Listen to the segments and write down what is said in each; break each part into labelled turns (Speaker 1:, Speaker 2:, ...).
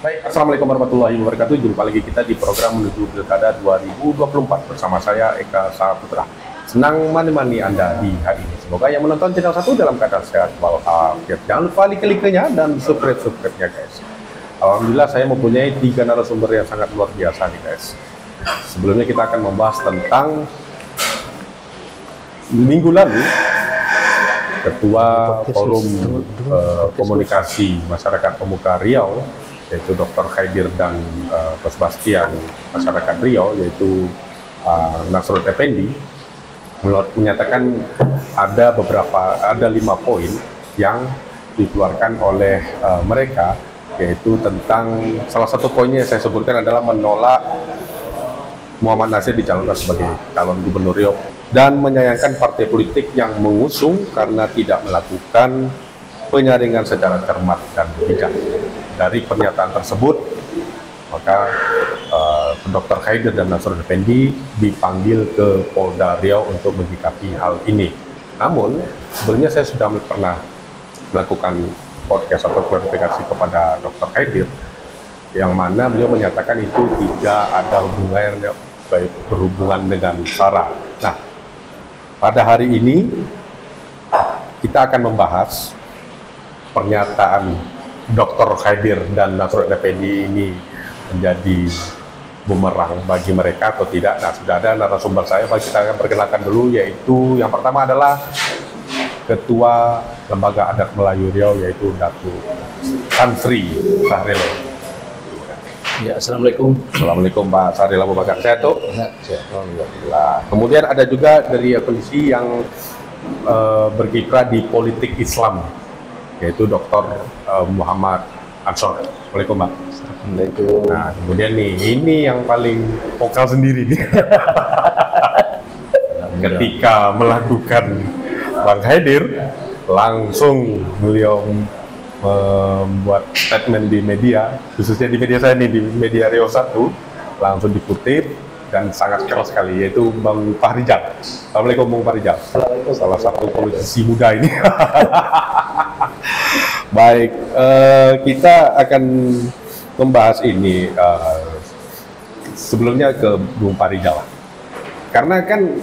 Speaker 1: Baik, Assalamualaikum warahmatullahi wabarakatuh. Jumpa lagi kita di program menuju Pilkada 2024 bersama saya Eka Saputra. Senang menemani Anda di hari ini. Semoga yang menonton channel 1 dalam keadaan sehat walafiat. Jangan lupa like-nya dan subscribe-nya guys. Alhamdulillah saya mempunyai 3 narasumber yang sangat luar biasa nih guys. Sebelumnya kita akan membahas tentang minggu lalu Ketua Forum Komunikasi Masyarakat Pemuka Riau, yaitu Dr. Khaidir dan Coach Bastian Masyarakat Riau, yaitu Nasrul Effendi, menyatakan ada 5 poin yang dikeluarkan oleh mereka, yaitu tentang salah satu poinnya yang saya sebutkan adalah menolak Muhammad Nasir dicalonkan sebagai calon gubernur Riau dan menyayangkan partai politik yang mengusung karena tidak melakukan penyaringan secara cermat dan bijak. Dari pernyataan tersebut, maka Dr. Khaidir dan Nasrul Effendi dipanggil ke Polda Riau untuk menyikapi hal ini. Namun, sebenarnya saya sudah pernah melakukan podcast atau klarifikasi kepada Dr. Khaidir, yang mana beliau menyatakan itu tidak ada hubungannya berhubungan dengan SARA. Nah, pada hari ini kita akan membahas pernyataan Dr. Khaidir dan Nasrul Effendi ini menjadi bumerang bagi mereka atau tidak. Nah, sudah ada narasumber saya, kita akan perkenalkan dulu, yaitu yang pertama adalah Ketua Lembaga Adat Melayu Riau, yaitu Datuk Tan Sri Sahril.
Speaker 2: Ya, Assalamualaikum.
Speaker 1: Assalamualaikum Pak Sahril Abu Bakar. Sehat tuh? Alhamdulillah. Kemudian ada juga dari kondisi yang berkiprah di politik Islam, yaitu Dr. Muhammad Ansor. Assalamualaikum Pak.
Speaker 2: Assalamualaikum.
Speaker 1: Nah, kemudian nih, ini yang paling vokal sendiri nih. Ketika melakukan Bang Khaidir, langsung beliau membuat statement di media, khususnya di media saya nih, di media Riau 1, langsung dikutip dan sangat keras sekali, yaitu Bang Fahrijal. Assalamualaikum Bang Fahrijal.
Speaker 2: Assalamualaikum.
Speaker 1: Salah satu politisi muda ini. Baik, kita akan membahas ini sebelumnya ke Bung Fahrijal, karena kan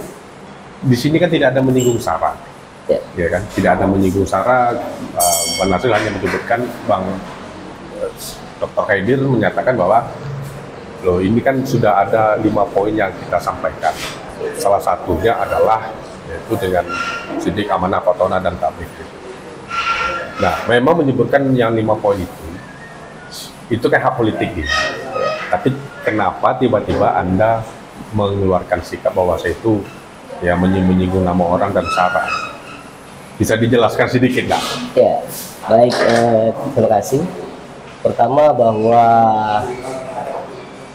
Speaker 1: di sini kan tidak ada menyinggung SARA. Ya kan, tidak ada menyinggung SARA. Bang Nasir hanya menyebutkan Dr. Khaidir menyatakan bahwa loh, ini kan sudah ada 5 poin yang kita sampaikan. Salah satunya adalah yaitu dengan sidik, amanah, fatona, dan tabligh. Nah, memang menyebutkan yang 5 poin itu kan hak politik gitu. Tapi kenapa tiba-tiba Anda mengeluarkan sikap bahwa saya itu ya menyinggung nama orang dan SARA? Bisa dijelaskan sedikit nggak?
Speaker 2: Ya, baik, terima kasih. Pertama, bahwa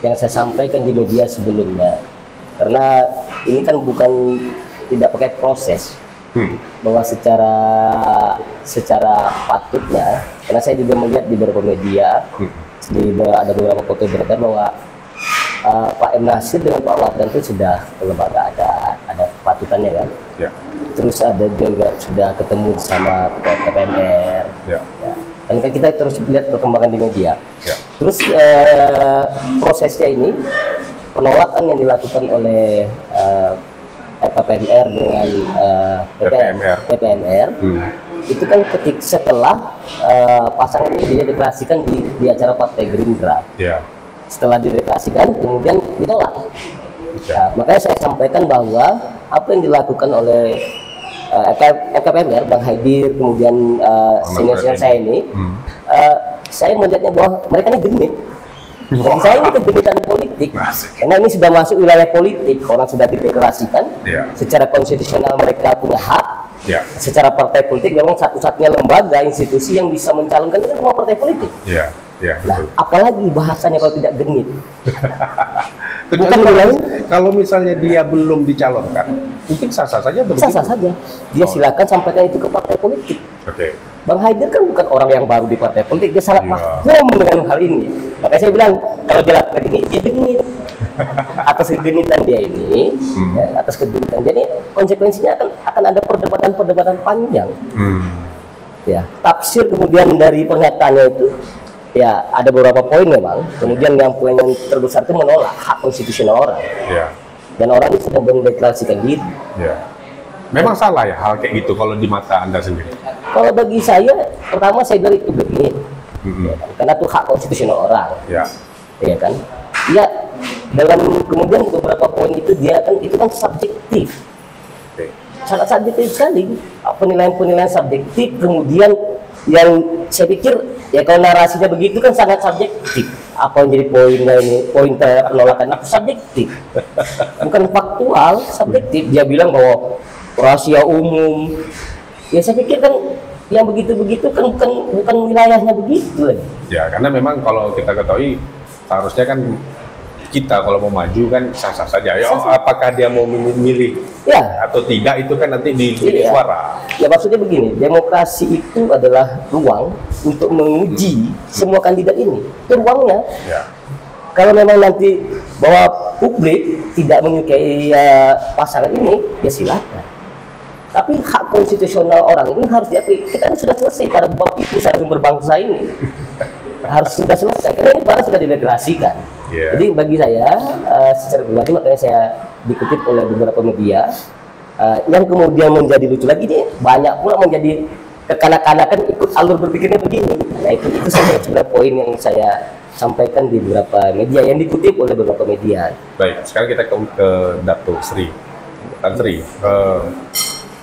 Speaker 2: yang saya sampaikan di media sebelumnya, karena ini kan bukan tidak pakai proses, bahwa secara patutnya, karena saya juga melihat di beberapa media, ada beberapa foto beredar bahwa Pak M. Nasir dengan Pak Wardan itu sudah lembaga ada patutannya kan. Ya. Terus ada juga sudah ketemu sama KPMR. Ya. Ya. Dan kan kita terus lihat perkembangan di media. Ya. Terus prosesnya ini, penolakan yang dilakukan oleh KPMR dengan PPMR itu kan setelah pasangan ini dideklarasikan di acara Partai Gerindra. Ya. Setelah dideklarasikan, kemudian ditolak. Ya. Makanya saya sampaikan bahwa apa yang dilakukan oleh KPMR, Bang Khaidir, kemudian senior-senior saya ini, saya melihatnya bahwa mereka ini genit. Dan saya ini kegenitan politik, karena ini sudah masuk wilayah politik, orang sudah dideklarasikan, secara konstitusional mereka punya hak, secara partai politik memang satu-satunya lembaga, institusi yang bisa mencalonkan itu semua partai politik. Nah, apalagi bahasanya kalau tidak genit.
Speaker 1: Kalau misalnya dia belum dicalonkan, mungkin sah-sah saja.
Speaker 2: Sah-sah saja. Dia silakan sampaikan itu ke partai politik. Bang Khaidir kan bukan orang yang baru di partai politik, dia sangat paham dengan hal ini. Makanya saya bilang, kalau dia lakukan ini, dia genit. Atas kegenitan dia ini, atas kegenitan dia ini, konsekuensinya akan ada perdebatan panjang. Ya, tafsir kemudian dari pernyataannya itu Ya, ada beberapa poin memang. Kemudian yang poin yang terbesar itu menolak hak konstitusional orang.
Speaker 1: Ya.
Speaker 2: Dan orang itu sedang mendeklarasikan diri.
Speaker 1: Ya. Memang salah ya hal kayak gitu kalau di mata Anda sendiri?
Speaker 2: Kalau bagi saya, pertama saya bilang itu begini. Karena itu hak konstitusional orang. Ya. Iya kan? Ya, dalam kemudian beberapa poin itu dia kan itu kan subjektif. Sangat subjektif sekali. Penilaian-penilaian subjektif, kemudian yang saya pikir ya kalau narasinya begitu kan sangat subjektif. Apa yang jadi poinnya ini, poin penolakan itu subjektif, bukan faktual, subjektif. Dia bilang bahwa rahasia umum, ya saya pikir kan yang begitu-begitu kan bukan wilayahnya begitu.
Speaker 1: Ya, karena memang kalau kita ketahui seharusnya kan kita kalau mau maju kan sah-sah saja. Ya, apakah dia mau memilih ya atau tidak itu kan nanti di suara.
Speaker 2: Ya maksudnya begini, demokrasi itu adalah ruang untuk menguji semua kandidat ini. Itu ruangnya. Ya. Kalau memang nanti bahwa publik tidak menyukai pasangan ini, ya silakan. Tapi hak konstitusional orang ini harus diakui. Kita kan sudah selesai pada bab itu sumber bangsa ini. Harus sudah selesai, karena ini barang sudah dideklarasikan. Jadi bagi saya, secara pribadi makanya saya dikutip oleh beberapa media, yang kemudian menjadi lucu lagi ini banyak pula menjadi kekanak-kanakan ikut alur berpikirnya begini. Nah itu saja sebenarnya poin yang saya sampaikan di beberapa media, yang dikutip oleh beberapa media.
Speaker 1: Baik, sekarang kita ke Dato' Sri. Tan Sri,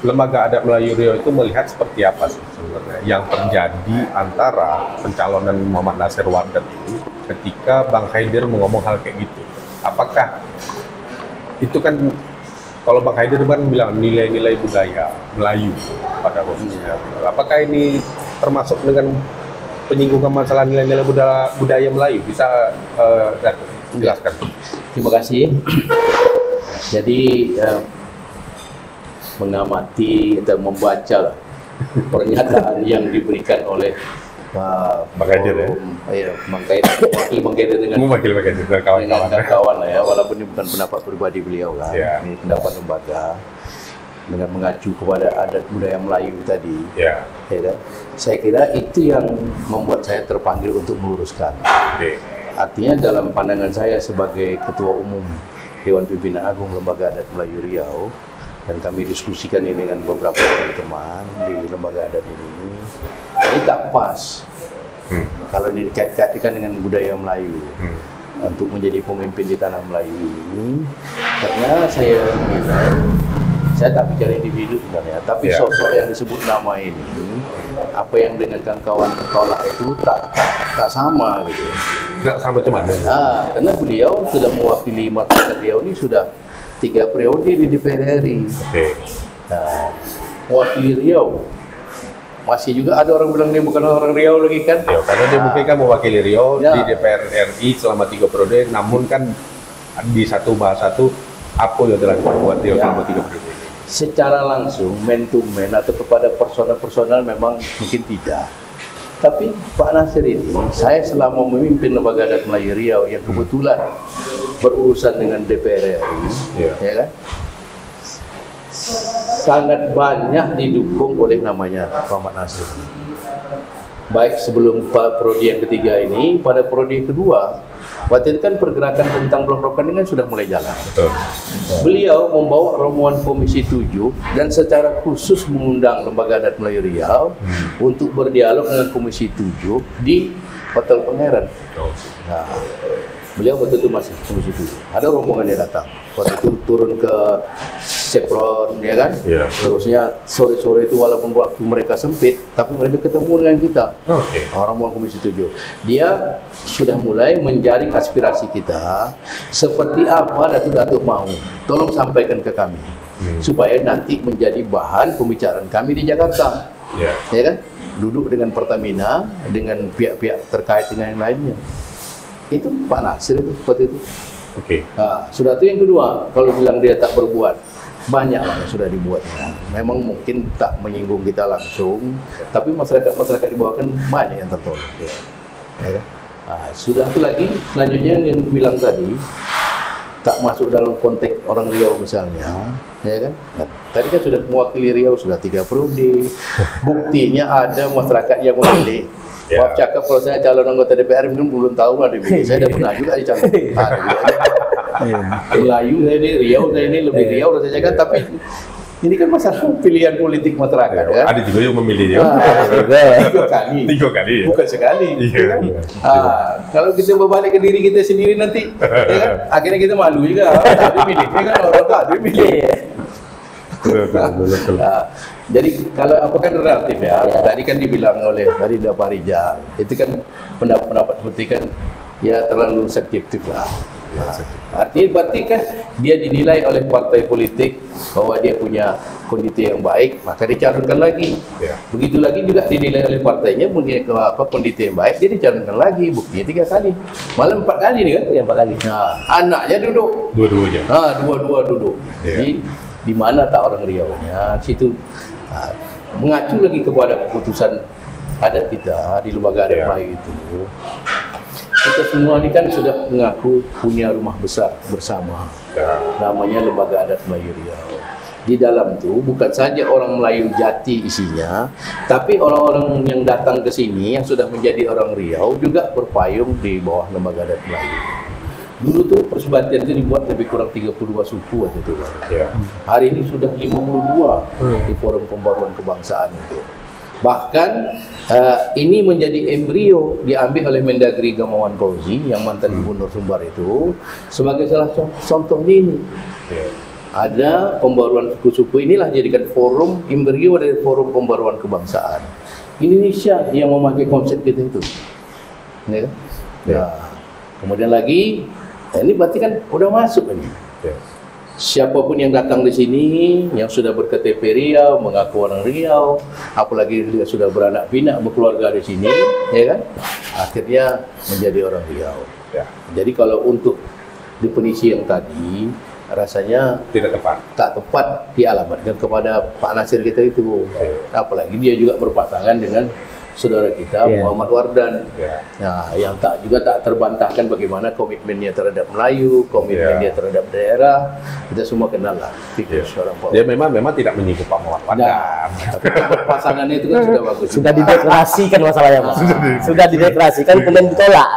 Speaker 1: Lembaga Adat Melayu Riau itu melihat seperti apa sih sebenarnya yang terjadi antara pencalonan Muhammad Nasir Wardat itu ketika Bang Haidir ngomong hal kayak gitu? Apakah itu kan kalau Bang Haidir kan bilang nilai-nilai budaya Melayu pada khususnya, apakah ini termasuk dengan penyinggungan masalah nilai-nilai budaya Melayu? Bisa jelaskan?
Speaker 3: Terima kasih. Jadi mengamati atau membaca pernyataan yang diberikan oleh
Speaker 1: Bang Haidir
Speaker 3: Bang Haidir dengan kawan-kawan ya, walaupun ini bukan pendapat pribadi beliau kan, ini pendapat lembaga dengan mengacu kepada adat budaya Melayu tadi. Ya kan? Saya kira itu yang membuat saya terpanggil untuk meluruskan. Artinya dalam pandangan saya sebagai Ketua Umum Dewan Pimpinan Agung Lembaga Adat Melayu Riau, dan kami diskusikan ini dengan beberapa teman-teman di lembaga adat ini tak pas kalau ini dikait-kaitkan dengan budaya Melayu untuk menjadi pemimpin di tanah Melayu ini, karena saya tak bicara individu sebenarnya, tapi sosok yang disebut nama ini, apa yang dengan kawan-kawan tolak itu tak sama gitu.
Speaker 1: Nggak sama cuman.
Speaker 3: Karena beliau sudah mewakili masyarakat Riau ini sudah 3 periode di DPR RI. Nah, mewakili Riau. Masih juga ada orang bilang dia bukan orang Riau lagi kan?
Speaker 1: Ya, karena dia mungkin kan mewakili Riau di DPR RI selama 3 periode, namun kan di satu bahasa itu apa yang telah dibuat Riau selama 3 periode.
Speaker 3: Secara langsung, man to man atau kepada personal memang mungkin tidak. Tapi Pak Nasir ini, saya selama memimpin Lembaga Adat Melayu Riau yang kebetulan berurusan dengan DPR RI, ya kan, sangat banyak didukung oleh namanya Muhammad Nasir. Baik sebelum periode yang ketiga ini, pada periode kedua, waktu itu kan pergerakan tentang blok rokan ini kan sudah mulai jalan. Beliau membawa rombongan Komisi 7 dan secara khusus mengundang Lembaga Adat Melayu Riau untuk berdialog dengan Komisi 7 di Hotel Pangeran. Nah, beliau waktu itu masih Komisi 7. Ada rombongan yang datang. Waktu itu turun ke Sepron, ya kan? Terusnya sore-sore itu walaupun waktu mereka sempit, tapi mereka ketemu dengan kita. Orang-orang Komisi 7. Dia sudah mulai menjaring aspirasi kita, seperti apa Datuk mau. Tolong sampaikan ke kami, supaya nanti menjadi bahan pembicaraan kami di Jakarta. Ya kan? Duduk dengan Pertamina, dengan pihak-pihak terkait dengan yang lainnya. Itu Pak Nasir itu seperti itu. Nah, sudah itu yang kedua, kalau bilang dia tak berbuat, banyak lah yang sudah dibuatnya. Memang mungkin tak menyinggung kita langsung, tapi masyarakat di bawah kan banyak yang tertolong. Nah, sudah itu lagi, selanjutnya yang bilang tadi, tak masuk dalam konteks orang Riau misalnya, ya kan? Nah, tadi kan sudah mewakili Riau sudah 3 periode. Buktinya ada masyarakat yang memilih. Maaf cakap kalau saya calon anggota DPR mungkin belum tahu ada pilih. Saya dah pernah juga dicalon. Melayu saya ini, Riau saya ini lebih Riau rasanya kan, tapi ini kan masalah pilihan politik masyarakat kan.
Speaker 1: Ada juga yang memilih dia.
Speaker 3: 3 kali.
Speaker 1: 3 kali ya?
Speaker 3: Bukan sekali.
Speaker 1: Iya.
Speaker 3: Kan? Kalau kita berbalik ke diri kita sendiri nanti, ya kan? Akhirnya kita malu juga. Tak ada pilih, ya kan? Orang tak ada pilih. Jadi kalau apa kan relatif ya. Tadi kan dibilang oleh dari Pak Rijal, itu kan pendapat seperti kan ya terlalu subjektif lah. Artinya berarti kan dia dinilai oleh partai politik bahwa dia punya kondisi yang baik, maka dicalonkan lagi. Begitu lagi juga dinilai oleh partainya punya kondisi yang baik, dia dicalonkan lagi. Buktinya 3 kali, malah 4 kali nih kan?
Speaker 2: Ya, 4 kali.
Speaker 3: Nah, anaknya duduk.
Speaker 1: Dua-duanya.
Speaker 3: Dua-dua duduk. Jadi di mana tak orang Riau-nya? Situ mengacu lagi kepada keputusan adat kita di lembaga adat Melayu itu. Kita semua ini kan sudah mengaku punya rumah besar bersama, namanya Lembaga Adat Melayu Riau. Di dalam itu bukan saja orang Melayu jati isinya, tapi orang-orang yang datang ke sini yang sudah menjadi orang Riau juga berpayung di bawah Lembaga Adat Melayu. Dulu tuh persebatian itu dibuat lebih kurang 32 suku aja tuh. Hari ini sudah 52 di Forum Pembaruan Kebangsaan itu. Bahkan ini menjadi embrio diambil oleh Mendagri Gamawan Fauzi yang mantan Gubernur Sumbar itu sebagai salah contohnya ini. Ada pembaruan suku-suku, inilah jadikan forum embrio dari Forum Pembaruan Kebangsaan. Indonesia yang memakai konsep kita itu. Ya. Kemudian lagi, ini berarti kan udah masuk ini. Siapapun yang datang di sini yang sudah berKTP Riau, mengaku orang Riau, apalagi dia sudah beranak pinak berkeluarga di sini, ya kan? Akhirnya menjadi orang Riau. Jadi kalau untuk definisi yang tadi rasanya tak tepat dialamatkan kepada Pak Nasir kita itu. Apalagi dia juga berpasangan dengan saudara kita Muhammad Wardan. Nah, yang juga tak terbantahkan bagaimana komitmennya terhadap Melayu, komitmennya terhadap daerah. Kita semua kenal lah pikir seorang Pak.
Speaker 1: Dia memang tidak menyinggung Pak Muhammad Wardan.
Speaker 3: Tapi pasangannya itu kan sudah bagus.
Speaker 2: Sudah dideklarasikan masalahnya, Pak. Sudah dideklarasikan kemudian ditolak.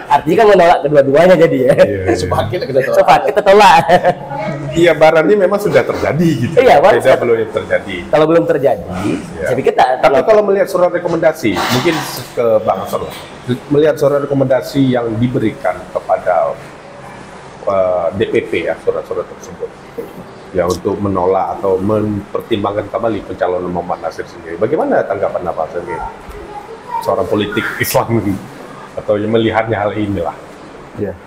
Speaker 2: Artinya kan menolak kedua-duanya jadi ya.
Speaker 3: Sepakat kita tolak.
Speaker 2: Sepakat kita tolak.
Speaker 1: Iya, barangnya memang sudah terjadi gitu.
Speaker 2: Iya,
Speaker 1: beda belum terjadi.
Speaker 2: Kalau belum terjadi, saya pikir
Speaker 1: tapi kalau melihat surat rekomendasi, mungkin ke Bang Asor, melihat surat rekomendasi yang diberikan kepada DPP ya, surat-surat tersebut ya untuk menolak atau mempertimbangkan kembali pencalonan Muhammad Nasir sendiri. Bagaimana tanggapan Bapak sebagai seorang politik Islam atau yang melihatnya hal inilah?
Speaker 4: Ya,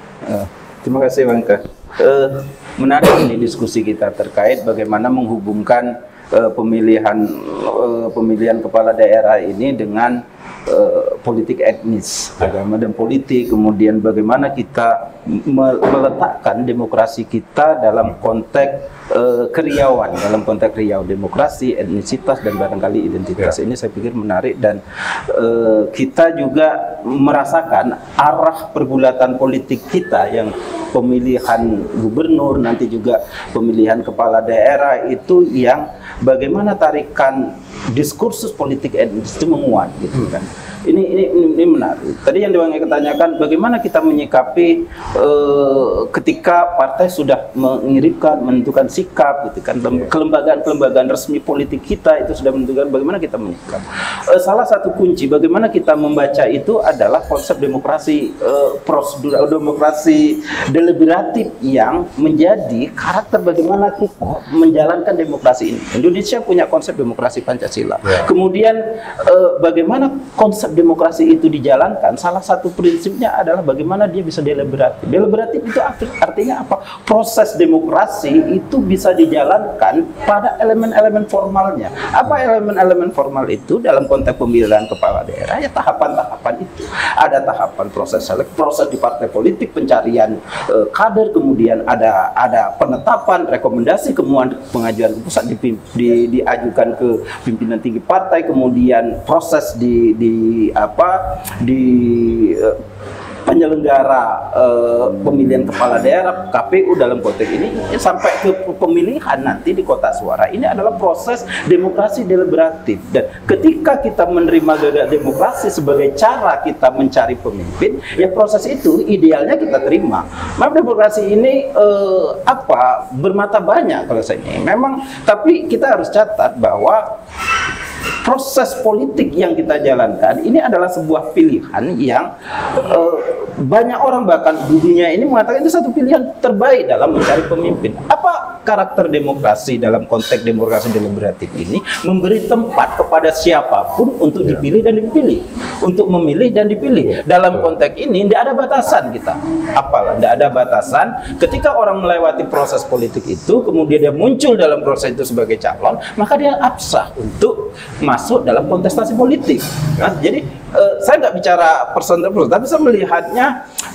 Speaker 4: terima kasih Bang Ka. Menarik ini diskusi kita terkait bagaimana menghubungkan pemilihan kepala daerah ini dengan politik etnis, agama dan politik, kemudian bagaimana kita meletakkan demokrasi kita dalam konteks keriauan, dalam konteks Riau, demokrasi, etnisitas dan barangkali identitas. Ini saya pikir menarik dan kita juga merasakan arah pergulatan politik kita yang pemilihan gubernur, nanti juga pemilihan kepala daerah itu yang bagaimana tarikan diskursus politik etnis itu menguat gitu kan. Ini menarik. Tadi yang Dewan tanyakan bagaimana kita menyikapi ketika partai sudah mengirimkan, menentukan sikap gitu kan, kelembagaan resmi politik kita itu sudah menentukan bagaimana kita menyikap. Salah satu kunci bagaimana kita membaca itu adalah konsep demokrasi prosedural, demokrasi deliberatif yang menjadi karakter bagaimana kita menjalankan demokrasi ini. Indonesia punya konsep demokrasi Pancasila. Kemudian bagaimana konsep demokrasi itu dijalankan, salah satu prinsipnya adalah bagaimana dia bisa deliberatif. Deliberatif itu artinya apa? Proses demokrasi itu bisa dijalankan pada elemen-elemen formalnya. Apa elemen-elemen formal itu dalam konteks pemilihan kepala daerah? Ya tahapan-tahapan itu. Ada tahapan proses selek, proses di partai politik, pencarian kader, kemudian ada penetapan, rekomendasi, kemudian pengajuan ke pusat diajukan ke pimpinan tinggi partai, kemudian proses penyelenggara pemilihan kepala daerah, KPU dalam konteks ini, sampai ke pemilihan nanti di kotak suara, ini adalah proses demokrasi deliberatif. Dan ketika kita menerima gagak demokrasi sebagai cara kita mencari pemimpin, ya proses itu idealnya kita terima. Memang demokrasi ini bermata banyak kalau saya ini. Memang, tapi kita harus catat bahwa proses politik yang kita jalankan ini adalah sebuah pilihan yang banyak orang bahkan di dunia ini mengatakan itu satu pilihan terbaik dalam mencari pemimpin. Apa karakter demokrasi dalam konteks demokrasi deliberatif ini? Memberi tempat kepada siapapun untuk dipilih dan dipilih, untuk memilih dan dipilih. Dalam konteks ini tidak ada batasan kita. Apalah, tidak ada batasan. Ketika orang melewati proses politik itu, kemudian dia muncul dalam proses itu sebagai calon, maka dia absah untuk masuk dalam kontestasi politik. Nah, jadi saya nggak bicara person to person, tapi saya melihatnya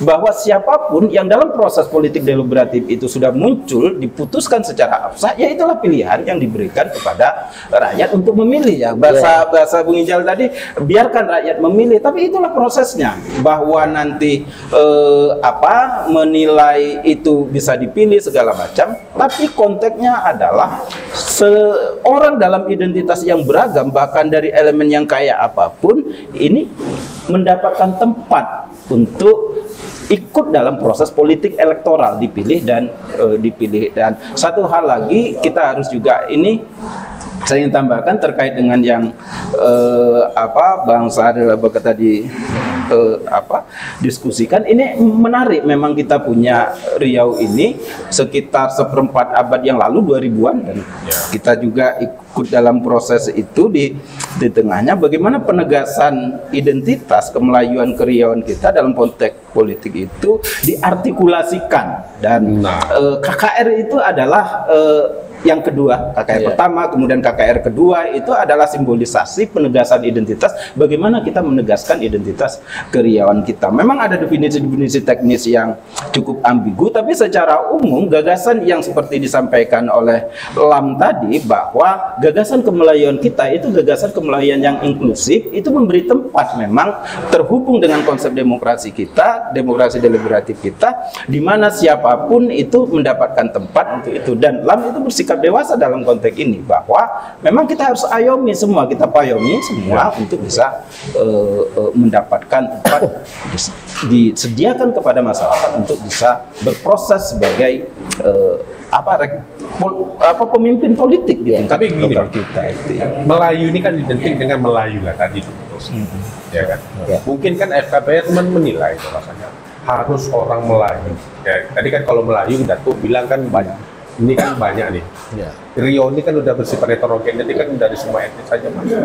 Speaker 4: bahwa siapapun yang dalam proses politik deliberatif itu sudah muncul, diputuskan secara absah, ya itulah pilihan yang diberikan kepada rakyat untuk memilih. Ya, bahasa Bung Ijal tadi, biarkan rakyat memilih, tapi itulah prosesnya. Bahwa nanti menilai itu bisa dipilih segala macam, tapi konteksnya adalah seorang dalam identitas yang beragam, bahkan dari elemen yang kaya apapun, ini mendapatkan tempat untuk ikut dalam proses politik elektoral, dipilih dan dipilih. Dan satu hal lagi kita harus juga ini saya ingin tambahkan terkait dengan yang Bang Sahril tadi diskusikan. Ini menarik, memang kita punya Riau ini sekitar seperempat abad yang lalu, 2000-an, dan kita juga ikut dalam proses itu di tengahnya bagaimana penegasan identitas kemelayuan keriauan kita dalam konteks politik itu diartikulasikan. Dan KKR itu adalah yang kedua, KKR pertama, kemudian KKR kedua, itu adalah simbolisasi penegasan identitas, bagaimana kita menegaskan identitas keriauan kita. Memang ada definisi-definisi teknis yang cukup ambigu, tapi secara umum gagasan yang seperti disampaikan oleh Lam tadi, bahwa gagasan kemelayuan kita itu gagasan kemelayuan yang inklusif, itu memberi tempat memang terhubung dengan konsep demokrasi kita, demokrasi deliberatif kita, di mana siapapun itu mendapatkan tempat untuk itu. Dan Lam itu bersikap dewasa dalam konteks ini, bahwa memang kita harus ayomi semua, kita payomi semua untuk bisa mendapatkan tempat disediakan kepada masyarakat untuk bisa berproses sebagai pemimpin politik di tingkat lokal kita.
Speaker 1: Melayu ini kan identik dengan Melayu lah tadi, ya kan? Mungkin kan FKPR menilai rasanya harus orang Melayu. Ya, tadi kan kalau Melayu Datuk bilang kan banyak. Ini kan banyak nih. Riau ini kan udah bersifat heterogen, jadi kan dari semua etnis saja masuk.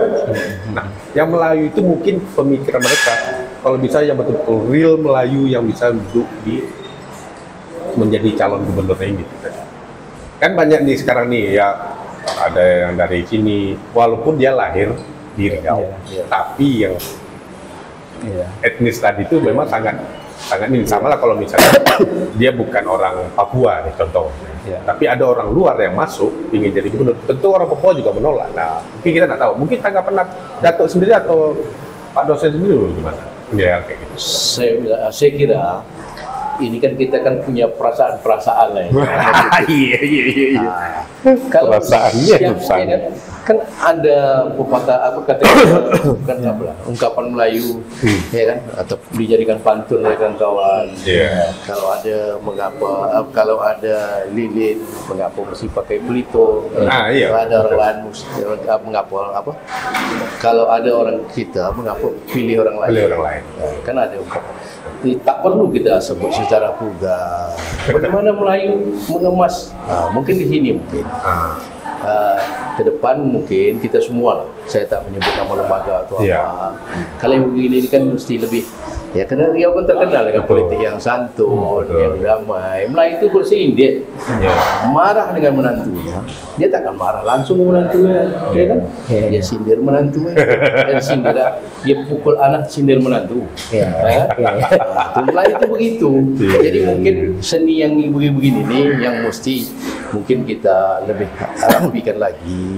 Speaker 1: Nah, yang Melayu itu mungkin pemikiran mereka, kalau bisa yang betul-betul real Melayu yang bisa duduk di menjadi calon gubernurnya ini. Kan banyak nih sekarang nih ya, ada yang dari sini, walaupun dia lahir di Riau, tapi yang etnis tadi itu memang sangat ini. Sama lah kalau misalnya dia bukan orang Papua nih contoh. Tapi ada orang luar yang masuk ingin jadi gubernur, tentu orang Papua juga menolak. Nah, mungkin kita nggak tahu. Mungkin tanggapan Datuk sendiri atau Pak dosen sendiri gimana? Ya kayak gitu.
Speaker 3: Saya kira ini kan kita kan punya perasaan-perasaan lah. Iya. Kalau perasaannya kan ada pepatah bukan ungkapan Melayu, ya kan, atau dijadikan pantun ya kan kawan. Kalau ada kalau ada lilin mengapa mesti pakai pelito. Kalau ada orang lain mesti mengapa kalau ada orang kita mengapa pilih orang lain. Kan ada ungkapan. Tak perlu kita sebut secara vulgar. Bagaimana Melayu mengemas? Mungkin di sini mungkin. Ke depan mungkin kita semua, saya tak menyebut nama lembaga atau apa. Kalau yang begini kan mesti lebih, ya karena Riau kan terkenal dengan politik yang santun, yang damai. Melayu itu bersindir, marah dengan menantunya, dia tak akan marah langsung menantunya, ya kan? Dia sindir menantunya, dan sindir dia pukul anak, sindir menantu. Melayu itu begitu. Jadi mungkin seni yang begini nih yang mesti mungkin kita lebih rapikan lagi.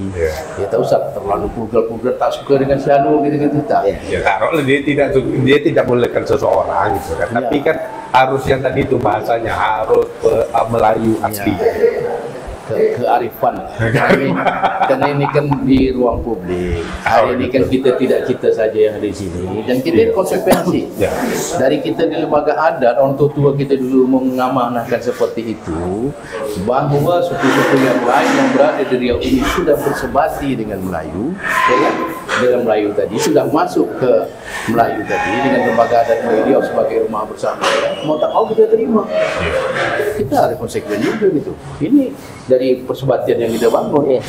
Speaker 3: Ya tak usah terlalu vulgar, tak suka dengan si Anu gitu kan kita.
Speaker 1: Ya taruhlah dia tidak boleh menyalahkan seseorang gitu kan. Tapi kan harus yang tadi itu bahasanya harus Melayu asli.
Speaker 3: Kearifan. Karena ini kan di ruang publik. Hari ini kan kita saja yang di sini dan kita konsekuensi. Dari kita di lembaga adat, orang tua kita dulu mengamanahkan seperti itu, bahwa suku-suku yang lain yang berada di Riau ini sudah bersebati dengan Melayu, dengan Melayu tadi sudah masuk ke Melayu tadi dengan lembaga adat Riau sebagai rumah bersama. Mau tak mau kita terima. Kita ada konsekuensi juga gitu. Ini dari persebatian yang kita bangun,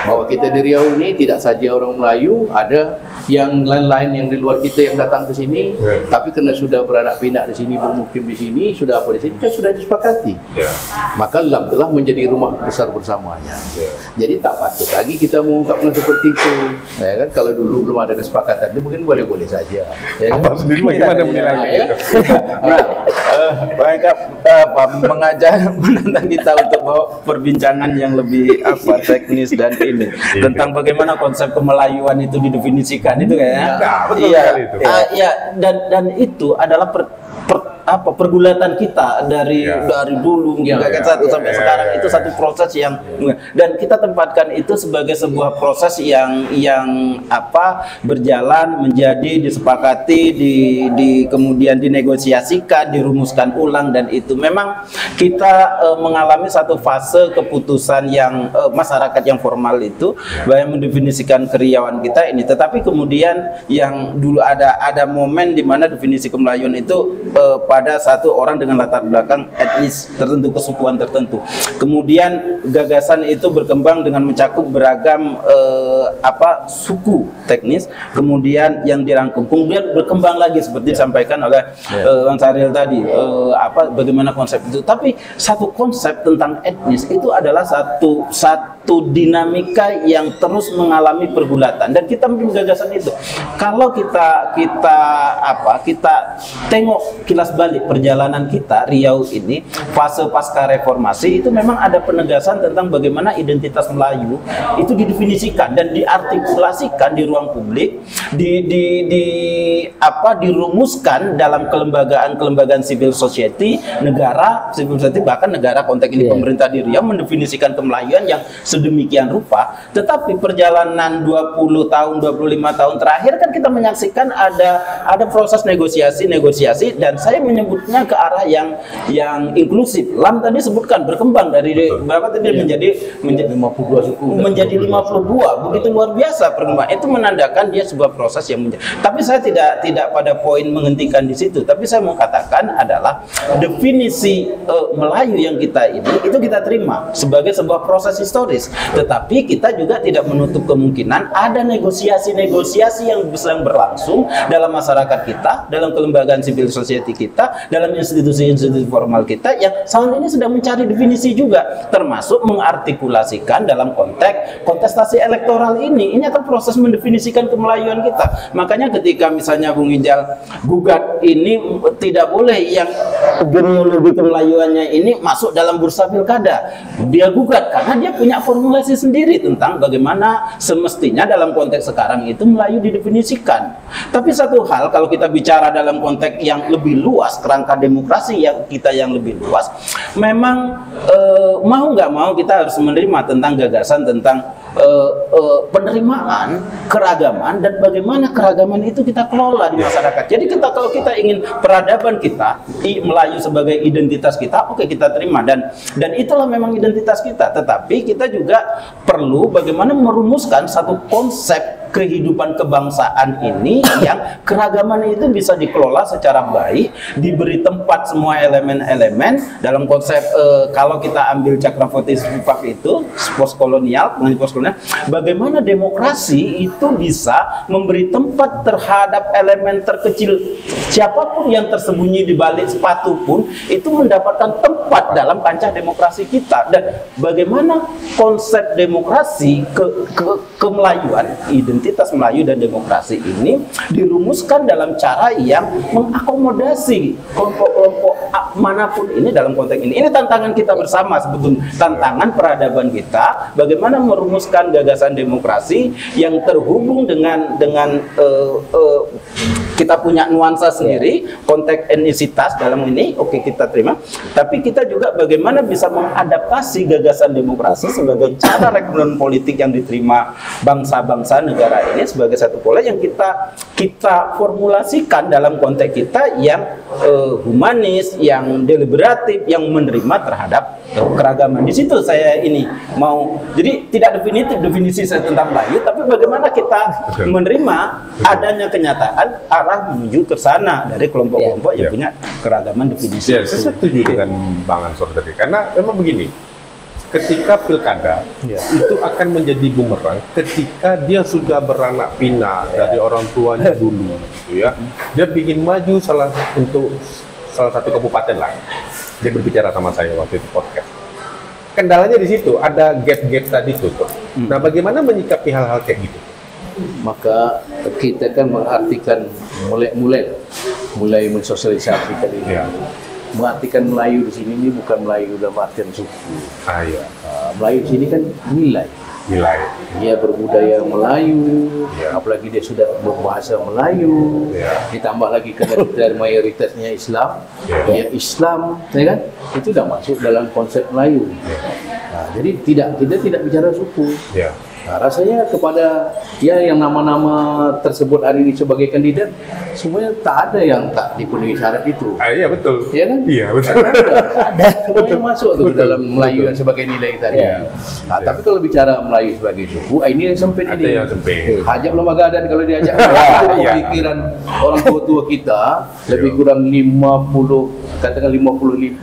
Speaker 3: bahwa kita di Riau ini tidak saja orang Melayu, ada yang lain-lain yang di luar kita yang datang ke sini, tapi karena sudah beranak pinak di sini, bermukim di sini, sudah apa di sini, kan sudah disepakati. Maka telah menjadi rumah besar bersamanya. Jadi tak patut lagi kita mengungkapkan seperti itu. Ya kan, kalau dulu belum ada kesepakatan, itu mungkin boleh-boleh saja. Ya kan?
Speaker 1: Apa sendiri bagaimana menilai itu?
Speaker 4: Baik, mengajak menantang kita untuk bawa perbincangan yang lebih teknis dan ini tentang bagaimana konsep kemelayuan itu didefinisikan itu kayaknya. Dan itu adalah pergulatan kita dari dulu sampai sekarang itu satu proses yang, dan kita tempatkan itu sebagai sebuah proses yang berjalan menjadi disepakati, kemudian dinegosiasikan, dirumuskan ulang, dan itu memang kita mengalami satu fase keputusan yang masyarakat yang formal itu bahwa mendefinisikan keriauan kita ini, tetapi kemudian yang dulu ada momen di mana definisi kemelayuan itu pada satu orang dengan latar belakang etnis tertentu, kesukuan tertentu. Kemudian gagasan itu berkembang dengan mencakup beragam suku teknis, kemudian yang dirangkum, kemudian berkembang lagi seperti disampaikan oleh Bang Syahril tadi, bagaimana konsep itu. Tapi satu konsep tentang etnis itu adalah satu dinamika yang terus mengalami pergulatan, dan kita memiliki gagasan itu. Kalau kita tengok kilas balik perjalanan kita Riau ini, fase pasca reformasi itu memang ada penegasan tentang bagaimana identitas Melayu itu didefinisikan dan diartikulasikan di ruang publik, dirumuskan dalam kelembagaan civil society, bahkan negara, konteks ini pemerintah di Riau mendefinisikan kemelayuan yang sedemikian rupa. Tetapi perjalanan 20 tahun, 25 tahun terakhir kan kita menyaksikan ada proses negosiasi, dan saya menyebutnya ke arah yang inklusif. Lam tadi sebutkan berkembang dari berapa tadi menjadi 52 suku, menjadi 52, begitu luar biasa perkembangan. Itu menandakan dia sebuah proses yang tapi saya tidak pada poin menghentikan di situ, tapi saya mau katakan adalah definisi Melayu yang kita ini itu kita terima sebagai sebuah proses historis, tetapi kita juga tidak menutup kemungkinan ada negosiasi yang sedang berlangsung dalam masyarakat kita, dalam kelembagaan civil society kita, dalam institusi-institusi formal kita yang saat ini sedang mencari definisi juga, termasuk mengartikulasikan dalam konteks kontestasi elektoral ini akan proses mendefinisikan kemelayuan kita. Makanya ketika misalnya Bung Ijal gugat ini, tidak boleh yang genealogi kemelayuannya ini masuk dalam bursa pilkada. Dia gugat karena dia punya formulasi sendiri tentang bagaimana semestinya dalam konteks sekarang itu Melayu didefinisikan. Tapi satu hal, kalau kita bicara dalam konteks yang lebih luas, kerangka demokrasi yang lebih luas, memang mau nggak mau kita harus menerima tentang gagasan tentang penerimaan keragaman dan bagaimana keragaman itu kita kelola di masyarakat. Jadi kalau kita ingin peradaban kita Melayu sebagai identitas kita, oke, kita terima, dan itulah memang identitas kita. Tetapi kita juga perlu bagaimana merumuskan satu konsep kehidupan kebangsaan ini yang keragaman itu bisa dikelola secara baik, diberi tempat semua elemen-elemen dalam konsep kalau kita ambil Cakravorty Spivak itu postkolonial, bagaimana demokrasi itu bisa memberi tempat terhadap elemen terkecil, siapapun yang tersembunyi di balik sepatu pun itu mendapatkan tempat dalam kancah demokrasi kita. Dan bagaimana konsep demokrasi kemelayuan, identitas identitas Melayu dan demokrasi ini dirumuskan dalam cara yang mengakomodasi kelompok-kelompok manapun ini dalam konteks ini. Ini tantangan kita bersama sebetulnya, tantangan peradaban kita, bagaimana merumuskan gagasan demokrasi yang terhubung dengan kita punya nuansa sendiri, konteks etnisitas dalam ini, oke, kita terima. Tapi kita juga bagaimana bisa mengadaptasi gagasan demokrasi sebagai cara rekrutmen politik yang diterima bangsa-bangsa negara ini sebagai satu pola yang kita formulasikan dalam konteks kita yang humanis, yang deliberatif, yang menerima terhadap keragaman. Di situ saya ini mau, jadi tidak definitif definisi saya tentang Melayu, tapi bagaimana kita menerima adanya kenyataan arah menuju ke sana dari kelompok-kelompok yang punya keragaman definisi.
Speaker 1: Ya, saya setuju dengan Bang Ansor tadi, karena memang begini, ketika pilkada itu akan menjadi bumerang ketika dia sudah beranak pinak dari orang tuanya dulu, gitu ya. Dia ingin maju untuk salah satu kabupaten lah. Dia berbicara sama saya waktu itu podcast. Kendalanya di situ, ada gap-gap tadi tuh. Nah, bagaimana menyikapi hal-hal kayak gitu?
Speaker 3: Maka kita kan mengartikan mulai mensosialisasikan ini.
Speaker 1: Ya.
Speaker 3: Mengartikan Melayu di sini ini bukan Melayu dalam artian suku.
Speaker 1: Iya.
Speaker 3: Melayu di sini kan nilai. Dia berbudaya Melayu, apalagi dia sudah berbahasa Melayu, ditambah lagi karena dari mayoritasnya Islam, dia Islam, ya kan? Itu sudah masuk dalam konsep Melayu. Nah, jadi kita tidak bicara suku. Nah, rasanya kepada yang nama-nama tersebut hari ini sebagai kandidat, semuanya tak ada yang tak dipenuhi syarat itu.
Speaker 1: Iya betul.
Speaker 3: Iya kan?
Speaker 1: Iya betul.
Speaker 3: Ada semuanya masuk tuh dalam Melayu yang sebagai nilai tadi. Nah, tapi kalau bicara Melayu sebagai suku, ini yang sempit ini.
Speaker 1: Ada yang sempit.
Speaker 3: Hajat belum agadan kalau diajak. Pemikiran orang tua-tua kita lebih kurang 50, katakan 53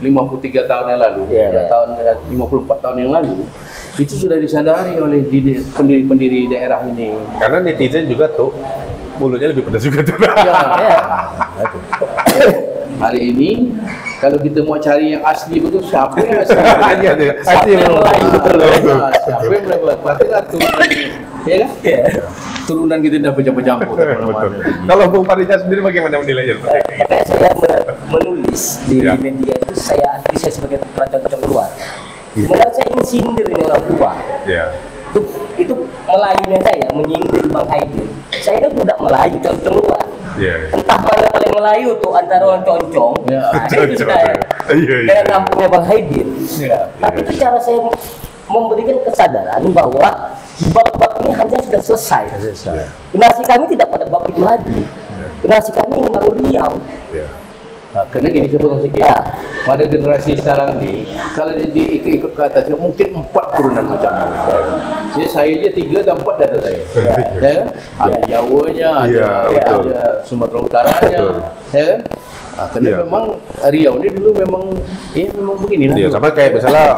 Speaker 3: tahun yang lalu, 54 tahun yang lalu. Itu sudah disadari oleh pendiri-pendiri daerah ini.
Speaker 1: Karena netizen juga tuh mulutnya lebih pedas juga tuh.
Speaker 3: Hari ini kalau kita mau cari yang asli betul, siapa yang asli?
Speaker 1: Siapa yang
Speaker 3: Melayu betul? Siapa yang Melayu? Berarti lah turunan, ya kan? Turunan kita dah bercampur-campur.
Speaker 1: Kalau Bung Faridja sendiri bagaimana menilainya?
Speaker 2: Makanya saya menulis di media itu, saya sebagai pelajar luar. Sebenarnya saya ingin sindir ini orang tua. Itu Melayunya saya menyindir Bang Haidir. Saya itu budak Melayu, concong luar. Entah mana paling Melayu tuh antara orang concong. Itu sudah dengan kampungnya Bang Haidir. Tapi itu cara saya memberikan kesadaran bahwa bab-bab ini harusnya sudah selesai. Generasi kami tidak pada bab itu lagi. Generasi kami ingin bangun Riau.
Speaker 3: Nah, karena gini sebelum sekian, pada generasi sekarang ini, kalau dia ikut ke atas, mungkin 4 turunan macam ni. Jadi saya dia 3 dan 4 data saya. Ada Jawanya, ada Sumatera Utaranya, karena memang Riau ni dulu memang begini lah.
Speaker 1: Sama kayak misalnya